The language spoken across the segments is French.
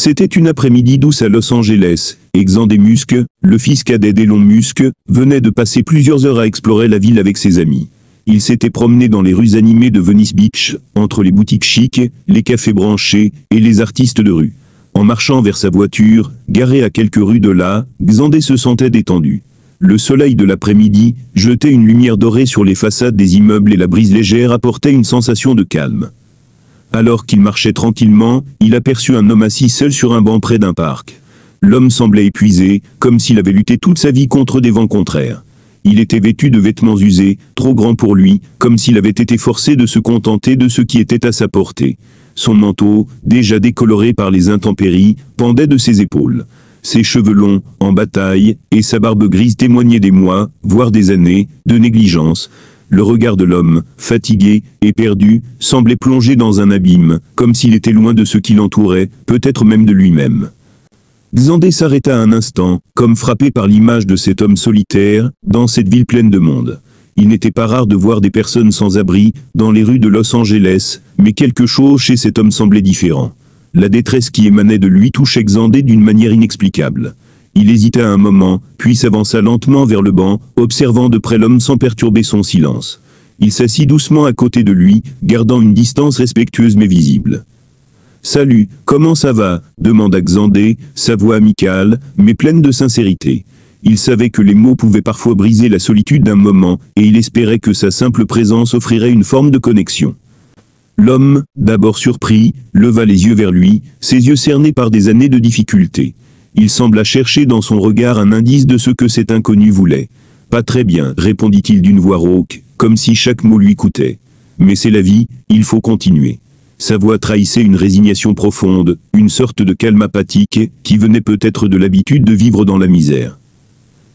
C'était une après-midi douce à Los Angeles, et Xander Musk, le fils cadet d'Elon Musk, venait de passer plusieurs heures à explorer la ville avec ses amis. Il s'était promené dans les rues animées de Venice Beach, entre les boutiques chics, les cafés branchés et les artistes de rue. En marchant vers sa voiture, garée à quelques rues de là, Xander se sentait détendu. Le soleil de l'après-midi jetait une lumière dorée sur les façades des immeubles et la brise légère apportait une sensation de calme. Alors qu'il marchait tranquillement, il aperçut un homme assis seul sur un banc près d'un parc. L'homme semblait épuisé, comme s'il avait lutté toute sa vie contre des vents contraires. Il était vêtu de vêtements usés, trop grands pour lui, comme s'il avait été forcé de se contenter de ce qui était à sa portée. Son manteau, déjà décoloré par les intempéries, pendait de ses épaules. Ses cheveux longs, en bataille, et sa barbe grise témoignaient des mois, voire des années, de négligence. Le regard de l'homme, fatigué et perdu, semblait plongé dans un abîme, comme s'il était loin de ce qui l'entourait, peut-être même de lui-même. Xander s'arrêta un instant, comme frappé par l'image de cet homme solitaire, dans cette ville pleine de monde. Il n'était pas rare de voir des personnes sans abri, dans les rues de Los Angeles, mais quelque chose chez cet homme semblait différent. La détresse qui émanait de lui touchait Xander d'une manière inexplicable. Il hésita un moment, puis s'avança lentement vers le banc, observant de près l'homme sans perturber son silence. Il s'assit doucement à côté de lui, gardant une distance respectueuse mais visible. « Salut, comment ça va ?» demanda Xander, sa voix amicale, mais pleine de sincérité. Il savait que les mots pouvaient parfois briser la solitude d'un moment, et il espérait que sa simple présence offrirait une forme de connexion. L'homme, d'abord surpris, leva les yeux vers lui, ses yeux cernés par des années de difficultés. Il sembla chercher dans son regard un indice de ce que cet inconnu voulait. « Pas très bien », répondit-il d'une voix rauque, comme si chaque mot lui coûtait. « Mais c'est la vie, il faut continuer. » Sa voix trahissait une résignation profonde, une sorte de calme apathique, qui venait peut-être de l'habitude de vivre dans la misère.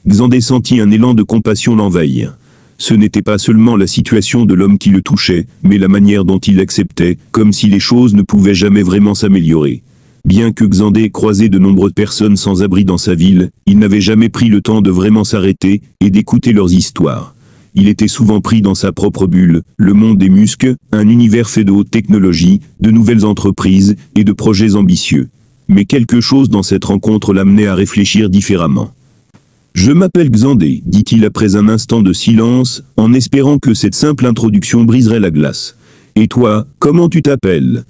Xander sentit un élan de compassion l'envahir. Ce n'était pas seulement la situation de l'homme qui le touchait, mais la manière dont il l'acceptait, comme si les choses ne pouvaient jamais vraiment s'améliorer. Bien que Xander ait croisé de nombreuses personnes sans abri dans sa ville, il n'avait jamais pris le temps de vraiment s'arrêter et d'écouter leurs histoires. Il était souvent pris dans sa propre bulle, le monde des Musk, un univers fait de haute technologie, de nouvelles entreprises et de projets ambitieux. Mais quelque chose dans cette rencontre l'amenait à réfléchir différemment. « Je m'appelle Xander », dit-il après un instant de silence, en espérant que cette simple introduction briserait la glace. « Et toi, comment tu t'appelles »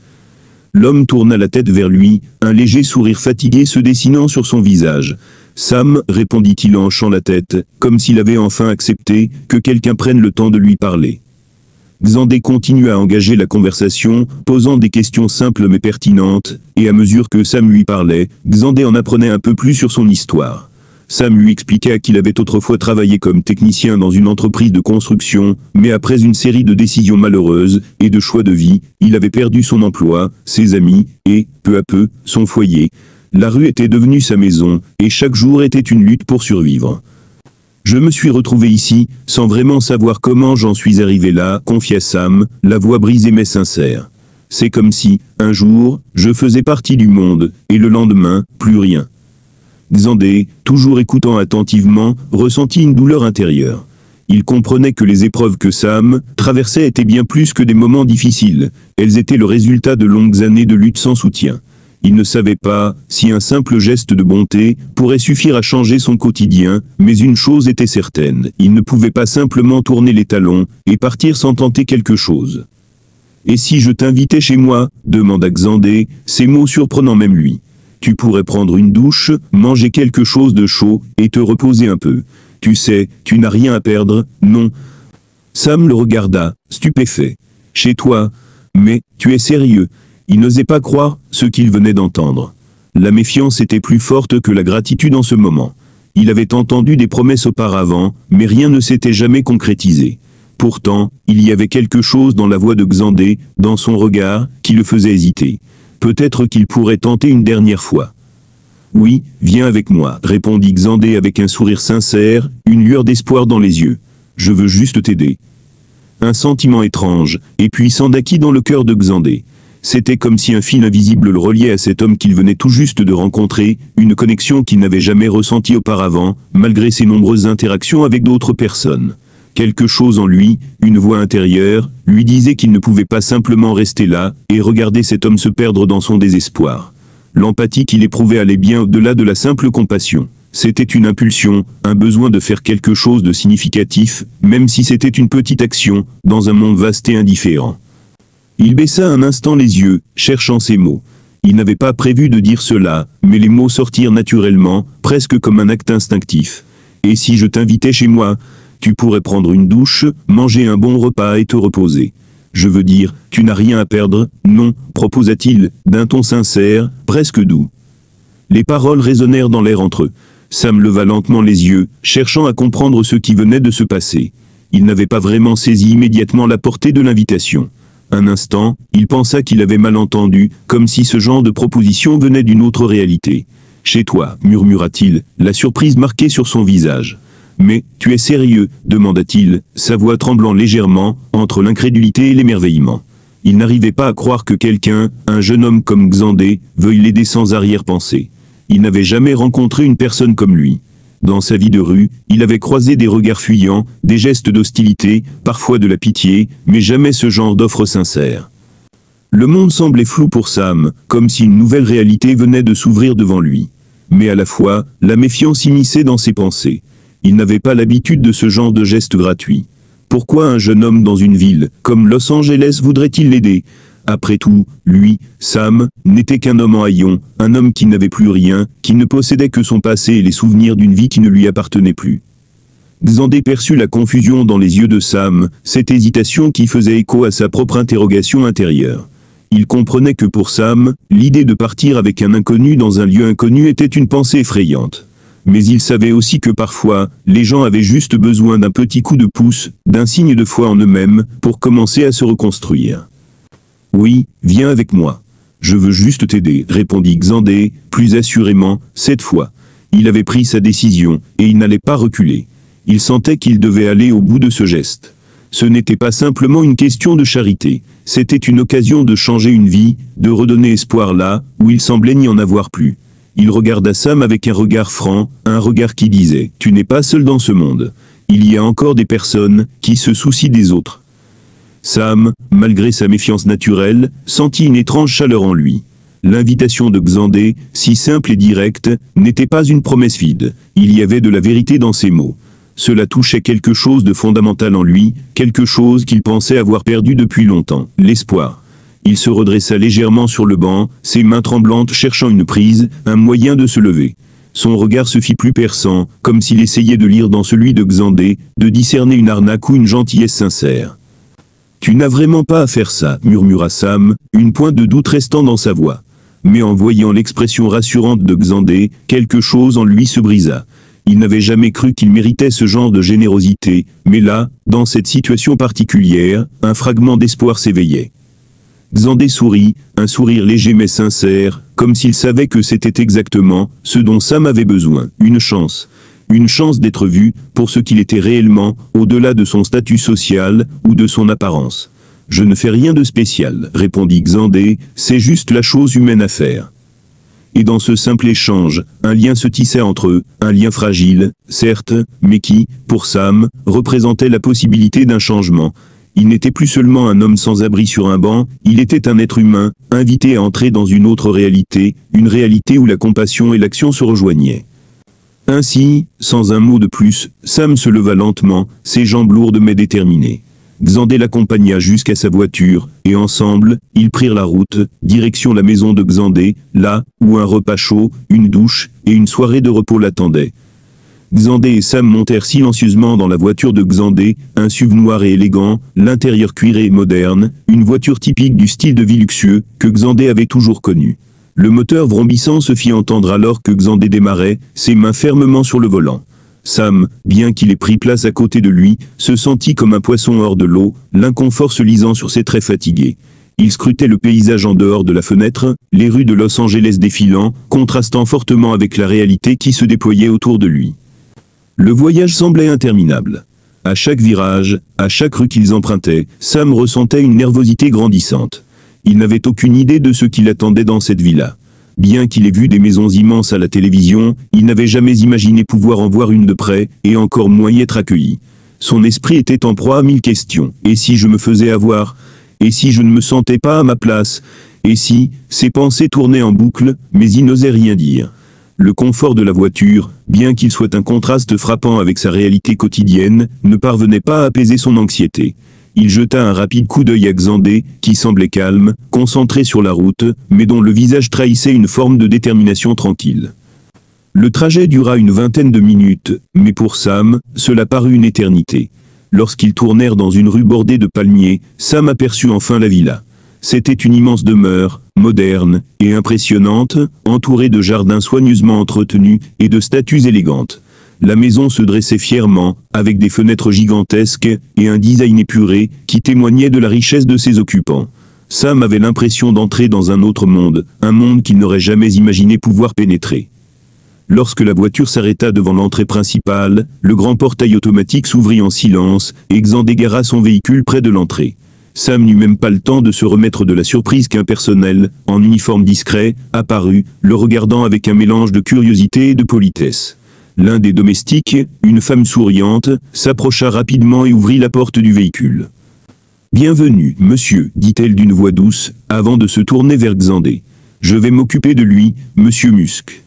L'homme tourna la tête vers lui, un léger sourire fatigué se dessinant sur son visage. « Sam, » répondit-il en hochant la tête, comme s'il avait enfin accepté que quelqu'un prenne le temps de lui parler. Xander continua à engager la conversation, posant des questions simples mais pertinentes, et à mesure que Sam lui parlait, Xander en apprenait un peu plus sur son histoire. Sam lui expliqua qu'il avait autrefois travaillé comme technicien dans une entreprise de construction, mais après une série de décisions malheureuses et de choix de vie, il avait perdu son emploi, ses amis, et, peu à peu, son foyer. La rue était devenue sa maison, et chaque jour était une lutte pour survivre. « Je me suis retrouvé ici, sans vraiment savoir comment j'en suis arrivé là, » confia Sam, la voix brisée mais sincère. « C'est comme si, un jour, je faisais partie du monde, et le lendemain, plus rien. » Xander, toujours écoutant attentivement, ressentit une douleur intérieure. Il comprenait que les épreuves que Sam traversait étaient bien plus que des moments difficiles, elles étaient le résultat de longues années de lutte sans soutien. Il ne savait pas si un simple geste de bonté pourrait suffire à changer son quotidien, mais une chose était certaine, il ne pouvait pas simplement tourner les talons et partir sans tenter quelque chose. « Et si je t'invitais chez moi ?» demanda Xander, ces mots surprenant même lui. « Tu pourrais prendre une douche, manger quelque chose de chaud et te reposer un peu. Tu sais, tu n'as rien à perdre, non ?» Sam le regarda, stupéfait. « Chez toi ? Mais, tu es sérieux ?» Il n'osait pas croire ce qu'il venait d'entendre. La méfiance était plus forte que la gratitude en ce moment. Il avait entendu des promesses auparavant, mais rien ne s'était jamais concrétisé. Pourtant, il y avait quelque chose dans la voix de Xander, dans son regard, qui le faisait hésiter. Peut-être qu'il pourrait tenter une dernière fois. « Oui, viens avec moi », répondit Xander avec un sourire sincère, une lueur d'espoir dans les yeux. « Je veux juste t'aider. » Un sentiment étrange et puissant naquit dans le cœur de Xander. C'était comme si un fil invisible le reliait à cet homme qu'il venait tout juste de rencontrer, une connexion qu'il n'avait jamais ressentie auparavant, malgré ses nombreuses interactions avec d'autres personnes. Quelque chose en lui, une voix intérieure, lui disait qu'il ne pouvait pas simplement rester là et regarder cet homme se perdre dans son désespoir. L'empathie qu'il éprouvait allait bien au-delà de la simple compassion. C'était une impulsion, un besoin de faire quelque chose de significatif, même si c'était une petite action, dans un monde vaste et indifférent. Il baissa un instant les yeux, cherchant ses mots. Il n'avait pas prévu de dire cela, mais les mots sortirent naturellement, presque comme un acte instinctif. Et si je t'invitais chez moi, tu pourrais prendre une douche, manger un bon repas et te reposer. Je veux dire, tu n'as rien à perdre, non, proposa-t-il, d'un ton sincère, presque doux. Les paroles résonnèrent dans l'air entre eux. Sam leva lentement les yeux, cherchant à comprendre ce qui venait de se passer. Il n'avait pas vraiment saisi immédiatement la portée de l'invitation. Un instant, il pensa qu'il avait mal entendu, comme si ce genre de proposition venait d'une autre réalité. « Chez toi » murmura-t-il, la surprise marquée sur son visage. « Mais, tu es sérieux » demanda-t-il, sa voix tremblant légèrement, entre l'incrédulité et l'émerveillement. Il n'arrivait pas à croire que quelqu'un, un jeune homme comme Xandé, veuille l'aider sans arrière-pensée. Il n'avait jamais rencontré une personne comme lui. Dans sa vie de rue, il avait croisé des regards fuyants, des gestes d'hostilité, parfois de la pitié, mais jamais ce genre d'offre sincère. Le monde semblait flou pour Sam, comme si une nouvelle réalité venait de s'ouvrir devant lui. Mais à la fois, la méfiance s'immisçait dans ses pensées. Il n'avait pas l'habitude de ce genre de geste gratuit. Pourquoi un jeune homme dans une ville, comme Los Angeles, voudrait-il l'aider ? Après tout, lui, Sam, n'était qu'un homme en haillons, un homme qui n'avait plus rien, qui ne possédait que son passé et les souvenirs d'une vie qui ne lui appartenait plus. Xandé perçut la confusion dans les yeux de Sam, cette hésitation qui faisait écho à sa propre interrogation intérieure. Il comprenait que pour Sam, l'idée de partir avec un inconnu dans un lieu inconnu était une pensée effrayante. Mais il savait aussi que parfois, les gens avaient juste besoin d'un petit coup de pouce, d'un signe de foi en eux-mêmes, pour commencer à se reconstruire. « Oui, viens avec moi. Je veux juste t'aider » répondit Xandé, plus assurément, cette fois. Il avait pris sa décision, et il n'allait pas reculer. Il sentait qu'il devait aller au bout de ce geste. Ce n'était pas simplement une question de charité, c'était une occasion de changer une vie, de redonner espoir là, où il semblait n'y en avoir plus. Il regarda Sam avec un regard franc, un regard qui disait « Tu n'es pas seul dans ce monde. Il y a encore des personnes qui se soucient des autres. » Sam, malgré sa méfiance naturelle, sentit une étrange chaleur en lui. L'invitation de Xandé, si simple et directe, n'était pas une promesse vide. Il y avait de la vérité dans ses mots. Cela touchait quelque chose de fondamental en lui, quelque chose qu'il pensait avoir perdu depuis longtemps, l'espoir. Il se redressa légèrement sur le banc, ses mains tremblantes cherchant une prise, un moyen de se lever. Son regard se fit plus perçant, comme s'il essayait de lire dans celui de Xandé, de discerner une arnaque ou une gentillesse sincère. « Tu n'as vraiment pas à faire ça » murmura Sam, une pointe de doute restant dans sa voix. Mais en voyant l'expression rassurante de Xandé, quelque chose en lui se brisa. Il n'avait jamais cru qu'il méritait ce genre de générosité, mais là, dans cette situation particulière, un fragment d'espoir s'éveillait. Xandé sourit, un sourire léger mais sincère, comme s'il savait que c'était exactement ce dont Sam avait besoin, une chance. Une chance d'être vu, pour ce qu'il était réellement, au-delà de son statut social, ou de son apparence. « Je ne fais rien de spécial » répondit Xandé, « c'est juste la chose humaine à faire. » Et dans ce simple échange, un lien se tissait entre eux, un lien fragile, certes, mais qui, pour Sam, représentait la possibilité d'un changement. Il n'était plus seulement un homme sans abri sur un banc, il était un être humain, invité à entrer dans une autre réalité, une réalité où la compassion et l'action se rejoignaient. Ainsi, sans un mot de plus, Sam se leva lentement, ses jambes lourdes mais déterminées. Xandé l'accompagna jusqu'à sa voiture, et ensemble, ils prirent la route, direction la maison de Xandé, là où un repas chaud, une douche, et une soirée de repos l'attendaient. Xandé et Sam montèrent silencieusement dans la voiture de Xandé, un SUV noir et élégant, l'intérieur cuiré et moderne, une voiture typique du style de vie luxueux, que Xandé avait toujours connu. Le moteur vrombissant se fit entendre alors que Xandé démarrait, ses mains fermement sur le volant. Sam, bien qu'il ait pris place à côté de lui, se sentit comme un poisson hors de l'eau, l'inconfort se lisant sur ses traits fatigués. Il scrutait le paysage en dehors de la fenêtre, les rues de Los Angeles défilant, contrastant fortement avec la réalité qui se déployait autour de lui. Le voyage semblait interminable. À chaque virage, à chaque rue qu'ils empruntaient, Sam ressentait une nervosité grandissante. Il n'avait aucune idée de ce qui l'attendait dans cette villa. Bien qu'il ait vu des maisons immenses à la télévision, il n'avait jamais imaginé pouvoir en voir une de près, et encore moins y être accueilli. Son esprit était en proie à 1000 questions. Et si je me faisais avoir ? Et si je ne me sentais pas à ma place ? Et si, ses pensées tournaient en boucle, mais il n'osait rien dire. Le confort de la voiture, bien qu'il soit un contraste frappant avec sa réalité quotidienne, ne parvenait pas à apaiser son anxiété. Il jeta un rapide coup d'œil à Xandé, qui semblait calme, concentré sur la route, mais dont le visage trahissait une forme de détermination tranquille. Le trajet dura une vingtaine de minutes, mais pour Sam, cela parut une éternité. Lorsqu'ils tournèrent dans une rue bordée de palmiers, Sam aperçut enfin la villa. C'était une immense demeure, moderne et impressionnante, entourée de jardins soigneusement entretenus et de statues élégantes. La maison se dressait fièrement, avec des fenêtres gigantesques et un design épuré qui témoignait de la richesse de ses occupants. Sam avait l'impression d'entrer dans un autre monde, un monde qu'il n'aurait jamais imaginé pouvoir pénétrer. Lorsque la voiture s'arrêta devant l'entrée principale, le grand portail automatique s'ouvrit en silence et Xandé gara son véhicule près de l'entrée. Sam n'eut même pas le temps de se remettre de la surprise qu'un personnel, en uniforme discret, apparut, le regardant avec un mélange de curiosité et de politesse. L'un des domestiques, une femme souriante, s'approcha rapidement et ouvrit la porte du véhicule. « Bienvenue, monsieur, dit-elle d'une voix douce, avant de se tourner vers Xandé. Je vais m'occuper de lui, monsieur Musc. »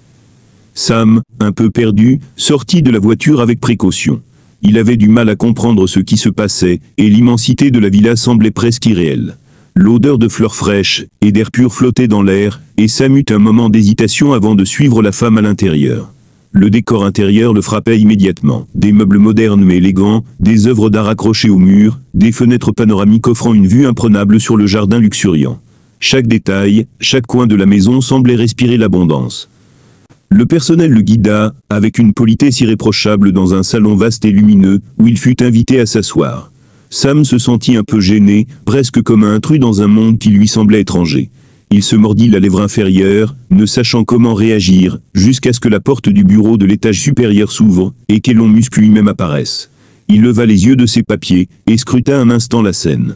Sam, un peu perdu, sortit de la voiture avec précaution. Il avait du mal à comprendre ce qui se passait, et l'immensité de la villa semblait presque irréelle. L'odeur de fleurs fraîches et d'air pur flottait dans l'air, et Sam eut un moment d'hésitation avant de suivre la femme à l'intérieur. Le décor intérieur le frappait immédiatement. Des meubles modernes mais élégants, des œuvres d'art accrochées au mur, des fenêtres panoramiques offrant une vue imprenable sur le jardin luxuriant. Chaque détail, chaque coin de la maison semblait respirer l'abondance. Le personnel le guida, avec une politesse irréprochable dans un salon vaste et lumineux, où il fut invité à s'asseoir. Sam se sentit un peu gêné, presque comme un intrus dans un monde qui lui semblait étranger. Il se mordit la lèvre inférieure, ne sachant comment réagir, jusqu'à ce que la porte du bureau de l'étage supérieur s'ouvre, et qu'Elon Musk lui-même apparaisse. Il leva les yeux de ses papiers, et scruta un instant la scène.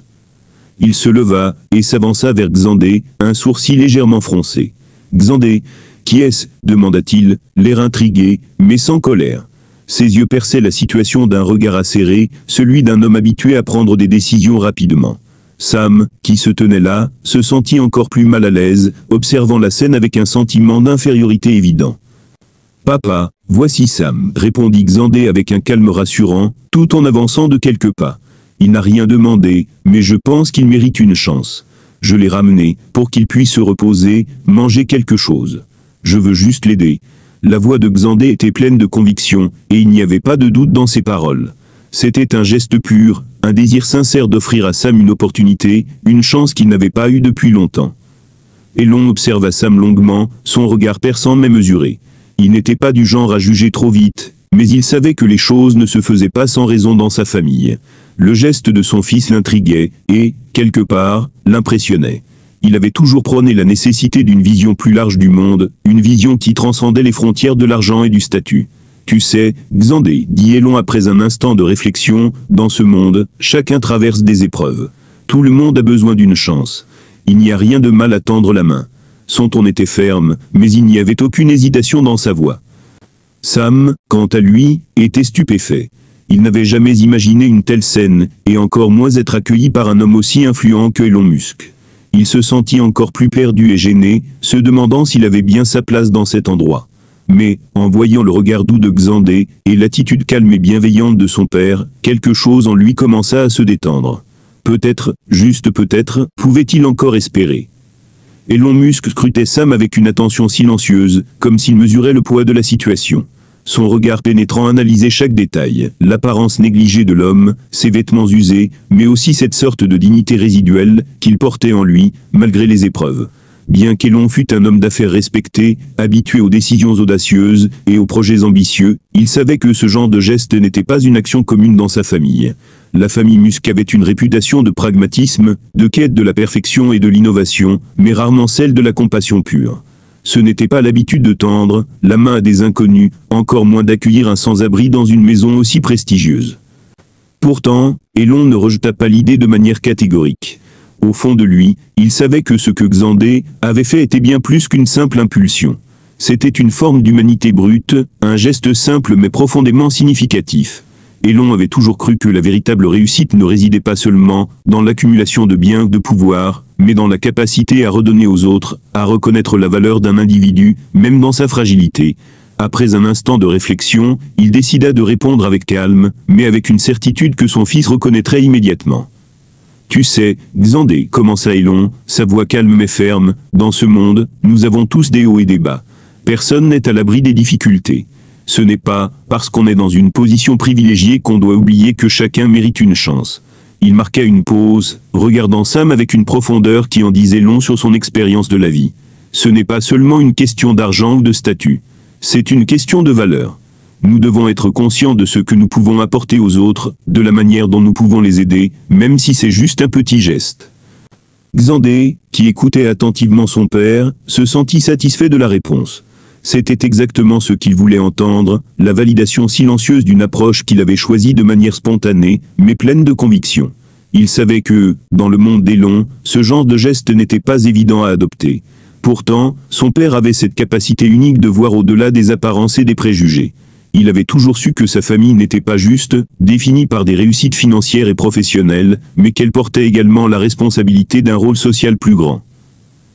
Il se leva, et s'avança vers Xandé, un sourcil légèrement froncé. « Xandé, qui est-ce » demanda-t-il, l'air intrigué, mais sans colère. Ses yeux perçaient la situation d'un regard acéré, celui d'un homme habitué à prendre des décisions rapidement. Sam, qui se tenait là, se sentit encore plus mal à l'aise, observant la scène avec un sentiment d'infériorité évident. « Papa, voici Sam » répondit Xandé avec un calme rassurant, tout en avançant de quelques pas. « Il n'a rien demandé, mais je pense qu'il mérite une chance. Je l'ai ramené, pour qu'il puisse se reposer, manger quelque chose. Je veux juste l'aider. » La voix de Xandé était pleine de conviction, et il n'y avait pas de doute dans ses paroles. C'était un geste pur, un désir sincère d'offrir à Sam une opportunité, une chance qu'il n'avait pas eue depuis longtemps. Elon observa Sam longuement, son regard perçant mais mesuré. Il n'était pas du genre à juger trop vite, mais il savait que les choses ne se faisaient pas sans raison dans sa famille. Le geste de son fils l'intriguait, et, quelque part, l'impressionnait. Il avait toujours prôné la nécessité d'une vision plus large du monde, une vision qui transcendait les frontières de l'argent et du statut. « Tu sais, Xandé, » dit Elon après un instant de réflexion, « dans ce monde, chacun traverse des épreuves. Tout le monde a besoin d'une chance. Il n'y a rien de mal à tendre la main. » Son ton était ferme, mais il n'y avait aucune hésitation dans sa voix. Sam, quant à lui, était stupéfait. Il n'avait jamais imaginé une telle scène, et encore moins être accueilli par un homme aussi influent que Elon Musk. Il se sentit encore plus perdu et gêné, se demandant s'il avait bien sa place dans cet endroit. Mais, en voyant le regard doux de Xandé, et l'attitude calme et bienveillante de son père, quelque chose en lui commença à se détendre. Peut-être, juste peut-être, pouvait-il encore espérer. Elon Musk scrutait Sam avec une attention silencieuse, comme s'il mesurait le poids de la situation. Son regard pénétrant analysait chaque détail, l'apparence négligée de l'homme, ses vêtements usés, mais aussi cette sorte de dignité résiduelle qu'il portait en lui, malgré les épreuves. Bien qu'Elon fût un homme d'affaires respecté, habitué aux décisions audacieuses et aux projets ambitieux, il savait que ce genre de geste n'était pas une action commune dans sa famille. La famille Musk avait une réputation de pragmatisme, de quête de la perfection et de l'innovation, mais rarement celle de la compassion pure. Ce n'était pas l'habitude de tendre la main à des inconnus, encore moins d'accueillir un sans-abri dans une maison aussi prestigieuse. Pourtant, Elon ne rejeta pas l'idée de manière catégorique. Au fond de lui, il savait que ce que Xandé avait fait était bien plus qu'une simple impulsion. C'était une forme d'humanité brute, un geste simple mais profondément significatif. Elon avait toujours cru que la véritable réussite ne résidait pas seulement dans l'accumulation de biens, de pouvoir, mais dans la capacité à redonner aux autres, à reconnaître la valeur d'un individu, même dans sa fragilité. Après un instant de réflexion, il décida de répondre avec calme, mais avec une certitude que son fils reconnaîtrait immédiatement. Tu sais, Xandé, commença Elon, sa voix calme mais ferme, dans ce monde, nous avons tous des hauts et des bas. Personne n'est à l'abri des difficultés. Ce n'est pas parce qu'on est dans une position privilégiée qu'on doit oublier que chacun mérite une chance. Il marqua une pause, regardant Sam avec une profondeur qui en disait long sur son expérience de la vie. Ce n'est pas seulement une question d'argent ou de statut. C'est une question de valeur. Nous devons être conscients de ce que nous pouvons apporter aux autres, de la manière dont nous pouvons les aider, même si c'est juste un petit geste. Xandé, qui écoutait attentivement son père, se sentit satisfait de la réponse. C'était exactement ce qu'il voulait entendre, la validation silencieuse d'une approche qu'il avait choisie de manière spontanée, mais pleine de conviction. Il savait que, dans le monde d'Elon, ce genre de geste n'était pas évident à adopter. Pourtant, son père avait cette capacité unique de voir au-delà des apparences et des préjugés. Il avait toujours su que sa famille n'était pas juste, définie par des réussites financières et professionnelles, mais qu'elle portait également la responsabilité d'un rôle social plus grand.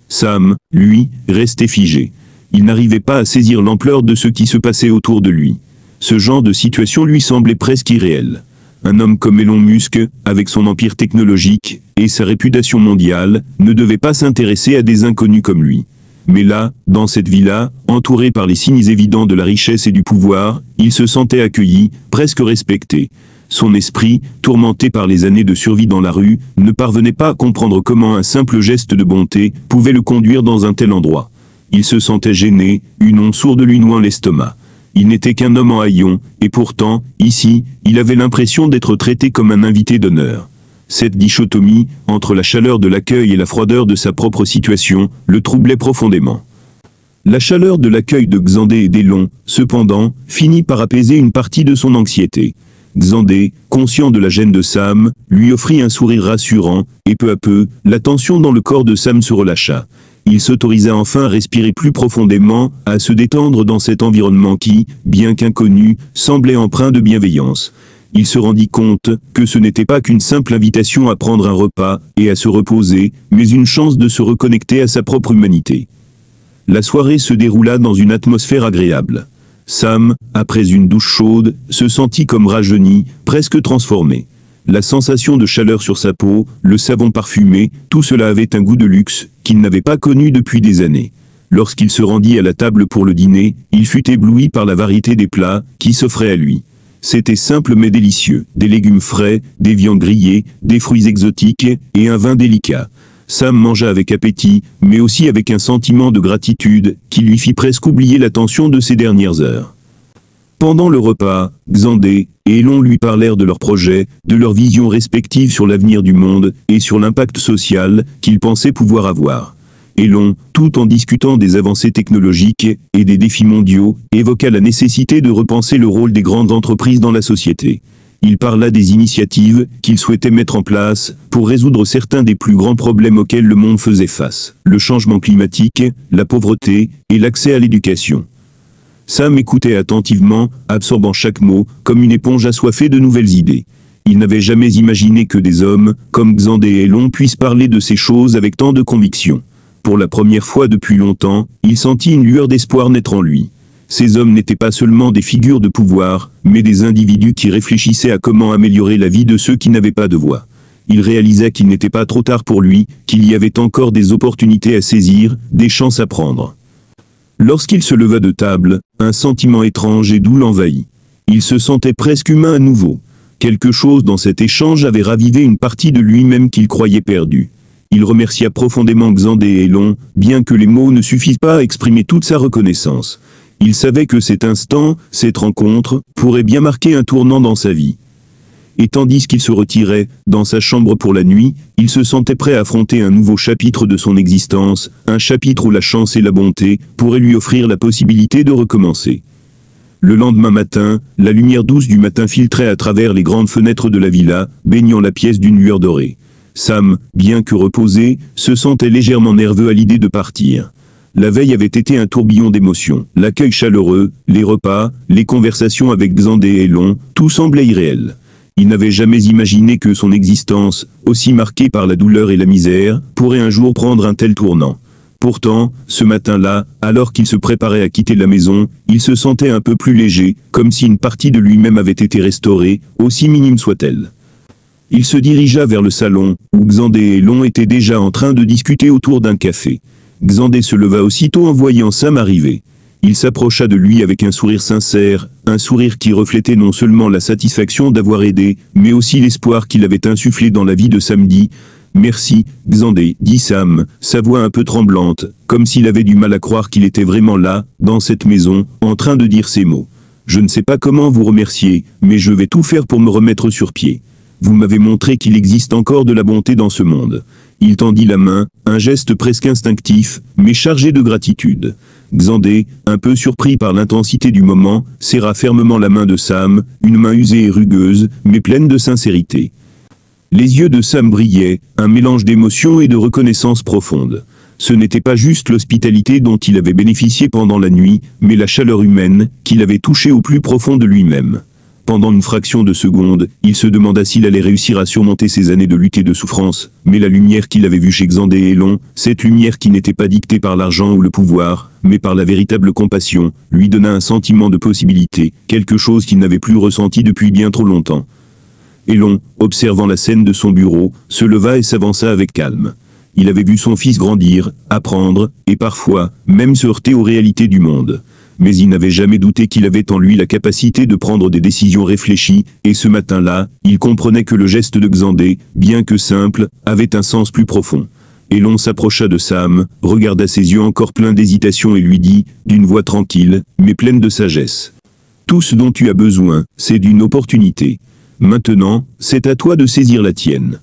Sam, lui, restait figé. Il n'arrivait pas à saisir l'ampleur de ce qui se passait autour de lui. Ce genre de situation lui semblait presque irréel. Un homme comme Elon Musk, avec son empire technologique et sa réputation mondiale, ne devait pas s'intéresser à des inconnus comme lui. Mais là, dans cette villa, entouré par les signes évidents de la richesse et du pouvoir, il se sentait accueilli, presque respecté. Son esprit, tourmenté par les années de survie dans la rue, ne parvenait pas à comprendre comment un simple geste de bonté pouvait le conduire dans un tel endroit. Il se sentait gêné, une onde sourde lui nouant l'estomac. Il n'était qu'un homme en haillons, et pourtant, ici, il avait l'impression d'être traité comme un invité d'honneur. Cette dichotomie, entre la chaleur de l'accueil et la froideur de sa propre situation, le troublait profondément. La chaleur de l'accueil de Xandé et d'Elon, cependant, finit par apaiser une partie de son anxiété. Xandé, conscient de la gêne de Sam, lui offrit un sourire rassurant, et peu à peu, la tension dans le corps de Sam se relâcha. Il s'autorisa enfin à respirer plus profondément, à se détendre dans cet environnement qui, bien qu'inconnu, semblait empreint de bienveillance. Il se rendit compte que ce n'était pas qu'une simple invitation à prendre un repas et à se reposer, mais une chance de se reconnecter à sa propre humanité. La soirée se déroula dans une atmosphère agréable. Sam, après une douche chaude, se sentit comme rajeuni, presque transformé. La sensation de chaleur sur sa peau, le savon parfumé, tout cela avait un goût de luxe, qu'il n'avait pas connu depuis des années. Lorsqu'il se rendit à la table pour le dîner, il fut ébloui par la variété des plats qui s'offraient à lui. C'était simple mais délicieux, des légumes frais, des viandes grillées, des fruits exotiques, et un vin délicat. Sam mangea avec appétit, mais aussi avec un sentiment de gratitude, qui lui fit presque oublier la tension de ces dernières heures. Pendant le repas, Xandé et Elon lui parlèrent de leurs projets, de leurs visions respectives sur l'avenir du monde, et sur l'impact social qu'ils pensaient pouvoir avoir. Elon, tout en discutant des avancées technologiques et des défis mondiaux, évoqua la nécessité de repenser le rôle des grandes entreprises dans la société. Il parla des initiatives qu'il souhaitait mettre en place pour résoudre certains des plus grands problèmes auxquels le monde faisait face, le changement climatique, la pauvreté et l'accès à l'éducation. Sam écoutait attentivement, absorbant chaque mot, comme une éponge assoiffée de nouvelles idées. Il n'avait jamais imaginé que des hommes, comme Xandé et Elon, puissent parler de ces choses avec tant de conviction. Pour la première fois depuis longtemps, il sentit une lueur d'espoir naître en lui. Ces hommes n'étaient pas seulement des figures de pouvoir, mais des individus qui réfléchissaient à comment améliorer la vie de ceux qui n'avaient pas de voix. Il réalisa qu'il n'était pas trop tard pour lui, qu'il y avait encore des opportunités à saisir, des chances à prendre. Lorsqu'il se leva de table, un sentiment étrange et doux l'envahit. Il se sentait presque humain à nouveau. Quelque chose dans cet échange avait ravivé une partie de lui-même qu'il croyait perdue. Il remercia profondément Xandé et Elon, bien que les mots ne suffisent pas à exprimer toute sa reconnaissance. Il savait que cet instant, cette rencontre, pourrait bien marquer un tournant dans sa vie. Et tandis qu'il se retirait, dans sa chambre pour la nuit, il se sentait prêt à affronter un nouveau chapitre de son existence, un chapitre où la chance et la bonté pourraient lui offrir la possibilité de recommencer. Le lendemain matin, la lumière douce du matin filtrait à travers les grandes fenêtres de la villa, baignant la pièce d'une lueur dorée. Sam, bien que reposé, se sentait légèrement nerveux à l'idée de partir. La veille avait été un tourbillon d'émotions. L'accueil chaleureux, les repas, les conversations avec Xandé et Elon, tout semblait irréel. Il n'avait jamais imaginé que son existence, aussi marquée par la douleur et la misère, pourrait un jour prendre un tel tournant. Pourtant, ce matin-là, alors qu'il se préparait à quitter la maison, il se sentait un peu plus léger, comme si une partie de lui-même avait été restaurée, aussi minime soit-elle. Il se dirigea vers le salon, où Xandé et Elon étaient déjà en train de discuter autour d'un café. Xandé se leva aussitôt en voyant Sam arriver. Il s'approcha de lui avec un sourire sincère, un sourire qui reflétait non seulement la satisfaction d'avoir aidé, mais aussi l'espoir qu'il avait insufflé dans la vie de Samedi. « Merci, Xandé, » dit Sam, sa voix un peu tremblante, comme s'il avait du mal à croire qu'il était vraiment là, dans cette maison, en train de dire ces mots. « Je ne sais pas comment vous remercier, mais je vais tout faire pour me remettre sur pied. Vous m'avez montré qu'il existe encore de la bonté dans ce monde. » Il tendit la main, un geste presque instinctif, mais chargé de gratitude. Xandé, un peu surpris par l'intensité du moment, serra fermement la main de Sam, une main usée et rugueuse, mais pleine de sincérité. Les yeux de Sam brillaient, un mélange d'émotion et de reconnaissance profonde. Ce n'était pas juste l'hospitalité dont il avait bénéficié pendant la nuit, mais la chaleur humaine, qui l'avait touché au plus profond de lui-même. Pendant une fraction de seconde, il se demanda s'il allait réussir à surmonter ces années de lutte et de souffrance, mais la lumière qu'il avait vue chez Xandé et Elon, cette lumière qui n'était pas dictée par l'argent ou le pouvoir, mais par la véritable compassion, lui donna un sentiment de possibilité, quelque chose qu'il n'avait plus ressenti depuis bien trop longtemps. Elon, observant la scène de son bureau, se leva et s'avança avec calme. Il avait vu son fils grandir, apprendre, et parfois, même se heurter aux réalités du monde. Mais il n'avait jamais douté qu'il avait en lui la capacité de prendre des décisions réfléchies, et ce matin-là, il comprenait que le geste de Xandé, bien que simple, avait un sens plus profond. Elon s'approcha de Sam, regarda ses yeux encore pleins d'hésitation et lui dit, d'une voix tranquille, mais pleine de sagesse. « Tout ce dont tu as besoin, c'est d'une opportunité. Maintenant, c'est à toi de saisir la tienne. »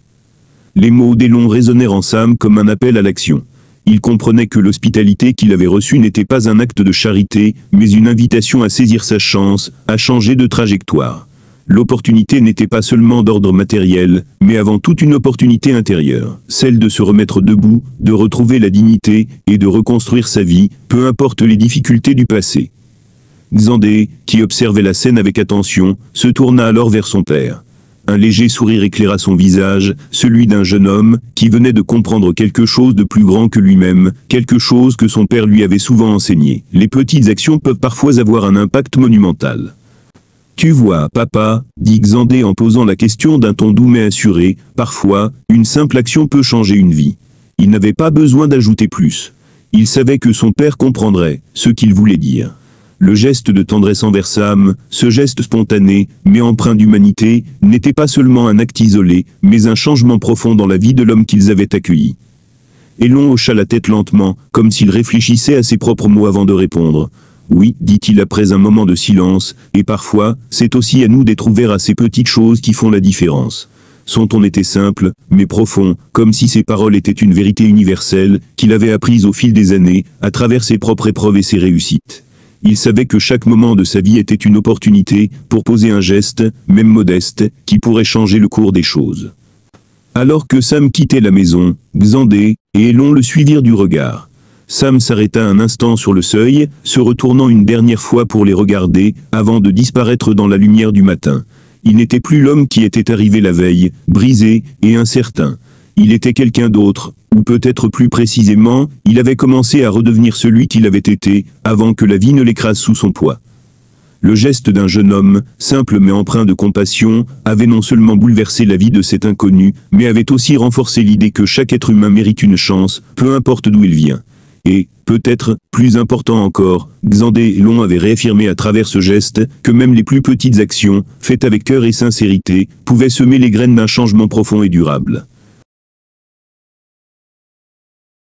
Les mots d'Elon résonnèrent en Sam comme un appel à l'action. Il comprenait que l'hospitalité qu'il avait reçue n'était pas un acte de charité, mais une invitation à saisir sa chance, à changer de trajectoire. L'opportunité n'était pas seulement d'ordre matériel, mais avant tout une opportunité intérieure, celle de se remettre debout, de retrouver la dignité, et de reconstruire sa vie, peu importe les difficultés du passé. Xandé, qui observait la scène avec attention, se tourna alors vers son père. Un léger sourire éclaira son visage, celui d'un jeune homme, qui venait de comprendre quelque chose de plus grand que lui-même, quelque chose que son père lui avait souvent enseigné. Les petites actions peuvent parfois avoir un impact monumental. « Tu vois, papa, » dit Xandé en posant la question d'un ton doux mais assuré, « parfois, une simple action peut changer une vie. » Il n'avait pas besoin d'ajouter plus. Il savait que son père comprendrait ce qu'il voulait dire. Le geste de tendresse envers Sam, ce geste spontané, mais empreint d'humanité, n'était pas seulement un acte isolé, mais un changement profond dans la vie de l'homme qu'ils avaient accueilli. Elon hocha la tête lentement, comme s'il réfléchissait à ses propres mots avant de répondre. « Oui, » dit-il après un moment de silence, « et parfois, c'est aussi à nous d'être ouverts à ces petites choses qui font la différence. » Son ton était simple, mais profond, comme si ses paroles étaient une vérité universelle, qu'il avait apprise au fil des années, à travers ses propres épreuves et ses réussites. Il savait que chaque moment de sa vie était une opportunité pour poser un geste, même modeste, qui pourrait changer le cours des choses. Alors que Sam quittait la maison, Xandé et Elon le suivirent du regard. Sam s'arrêta un instant sur le seuil, se retournant une dernière fois pour les regarder, avant de disparaître dans la lumière du matin. Il n'était plus l'homme qui était arrivé la veille, brisé et incertain. Il était quelqu'un d'autre, ou peut-être plus précisément, il avait commencé à redevenir celui qu'il avait été, avant que la vie ne l'écrase sous son poids. Le geste d'un jeune homme, simple mais empreint de compassion, avait non seulement bouleversé la vie de cet inconnu, mais avait aussi renforcé l'idée que chaque être humain mérite une chance, peu importe d'où il vient. Et, peut-être, plus important encore, Xandé et Elon avaient réaffirmé à travers ce geste, que même les plus petites actions, faites avec cœur et sincérité, pouvaient semer les graines d'un changement profond et durable.